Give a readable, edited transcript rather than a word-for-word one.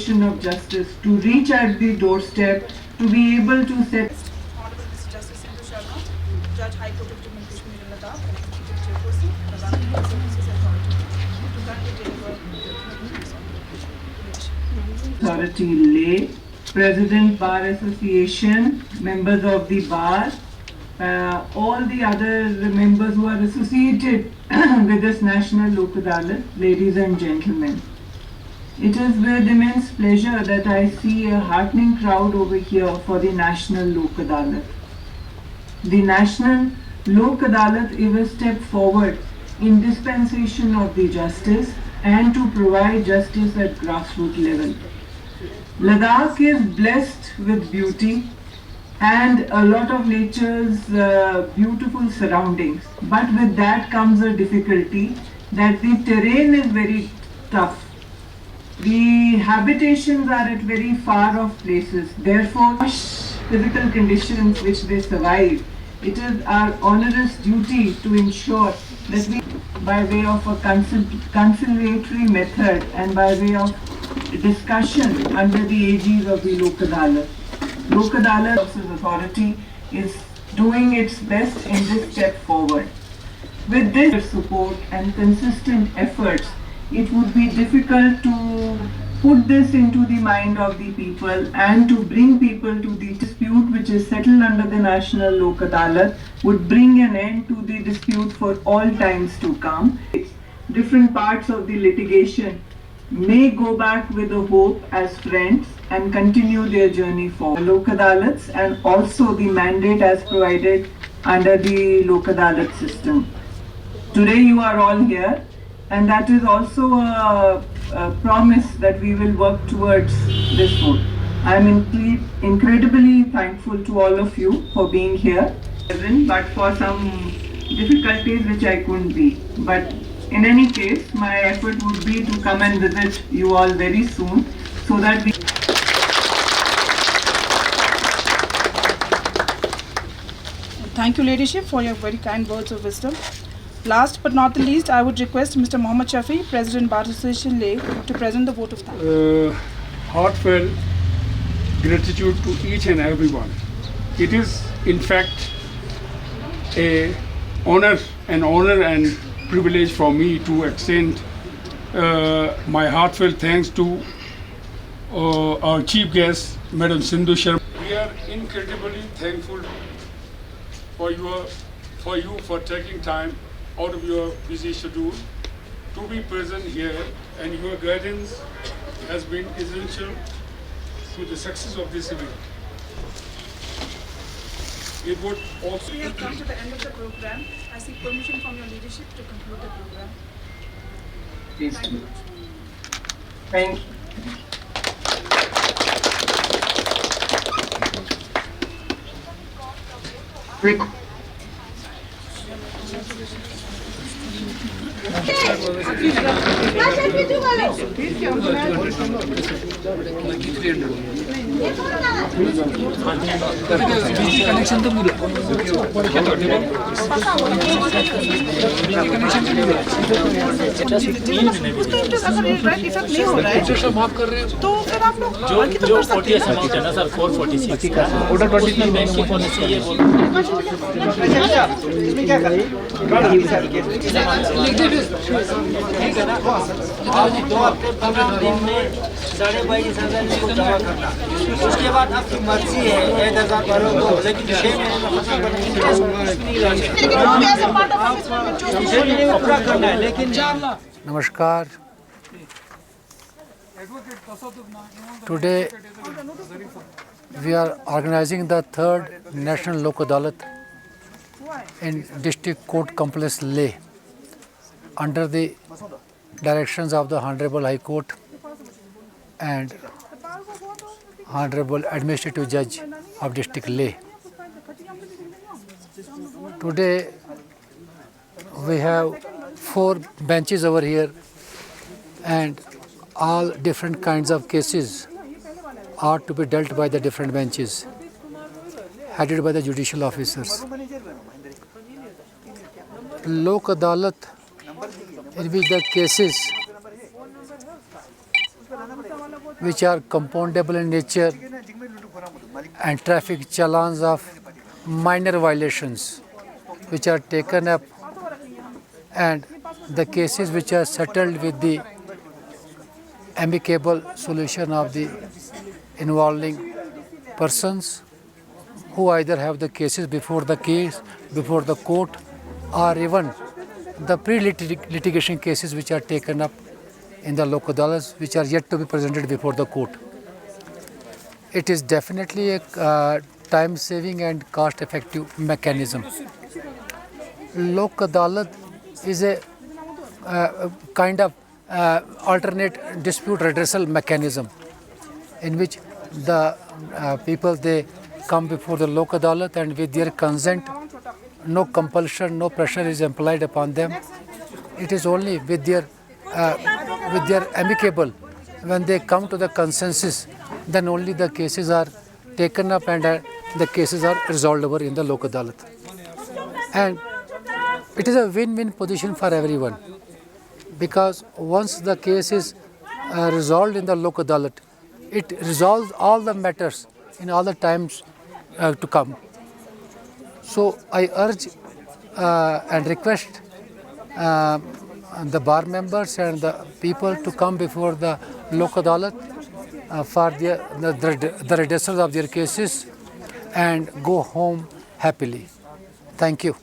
dispensation of justice, to reach at the doorstep, to be able to set. Honorable Mr. Justice Sindhu Sharma, Judge High Court of Jammu and Kashmir and Ladakh, and Executive Chairperson, Ladakh Health Services Authority, to kindly deliver Authority Lay, President Bar Association, members of the bar, all the other members who are associated with this National Lok Adalat, ladies and gentlemen. It is with immense pleasure that I see a heartening crowd over here for the National Lok Adalat. The National Lok Adalat is a step forward in dispensation of the justice and to provide justice at grassroots level. Ladakh is blessed with beauty and a lot of nature's beautiful surroundings, but with that comes a difficulty that the terrain is very tough. The habitations are at very far off places, therefore physical conditions which they survive. It is our onerous duty to ensure that we, by way of a conciliatory method and by way of discussion under the aegis of the Lok Adalat. Lok Adalat Authority is doing its best in this step forward. With this support and consistent efforts, it would be difficult to put this into the mind of the people and to bring people to the dispute which is settled under the National Lok Adalat would bring an end to the dispute for all times to come. Different parts of the litigation may go back with a hope as friends and continue their journey forward. Lok Adalats and also the mandate as provided under the Lok Adalat system. Today you are all here, and that is also a promise that we will work towards this goal. I am incredibly thankful to all of you for being here, but for some difficulties which I couldn't be. But in any case, my effort would be to come and visit you all very soon so that we. Thank you, Ladyship, for your very kind words of wisdom. Last but not the least, I would request Mr. Mohammed Shafi, President Bar Association Lay, to present the vote of thanks. Heartfelt gratitude to each and everyone. It is, in fact, an honor and privilege for me to extend my heartfelt thanks to our chief guest, Madam Sindhu Sharma. We are incredibly thankful for you for taking time out of your busy schedule to be present here, and your guidance has been essential to the success of this event. It would also. We have come to the end of the program. I seek permission from your leadership to conclude the program. Please. Thank you. Thank you. Connection तो मिला माफ कर रहे हैं तो फिर आप लोग जो 40 अमाउंट है ना सर 446 ओटा 20 बैंक की पॉलिसी ये बोल इसमें क्या करें दो हफ्ते 15 दिन में 22,500 को जमा करना, उसके बाद आपकी मर्जी है 1,000 भरो तो, लेकिन 6 महीने में पूरा करना है। लेकिन नमस्कार। Today we are organizing the third National Lok Adalat in District Court Complex Leh under the directions of the Honorable High Court and Honorable Administrative Judge of District Leh. Today we have 4 benches over here, and all different kinds of cases are to be dealt by the different benches headed by the judicial officers. Lok Adalat, in which the cases which are compoundable in nature, and traffic challans of minor violations which are taken up, and the cases which are settled with the amicable solution of the involving persons who either have the cases before the court, or even the pre-litigation cases which are taken up in the Lok Adalats which are yet to be presented before the court. It is definitely a time-saving and cost-effective mechanism. Lok Adalat is a kind of alternate dispute redressal mechanism in which the people, they come before the Lok Adalat, and with their consent, no compulsion, no pressure is applied upon them. It is only with their amicable, when they come to the consensus, then only the cases are taken up and the cases are resolved over in the Lok Adalat. And it is a win-win position for everyone, because once the case is resolved in the Lok Adalat, it resolves all the matters in all the times to come. So I urge and request the bar members and the people to come before the Lok Adalat for the redressal of their cases and go home happily. Thank you.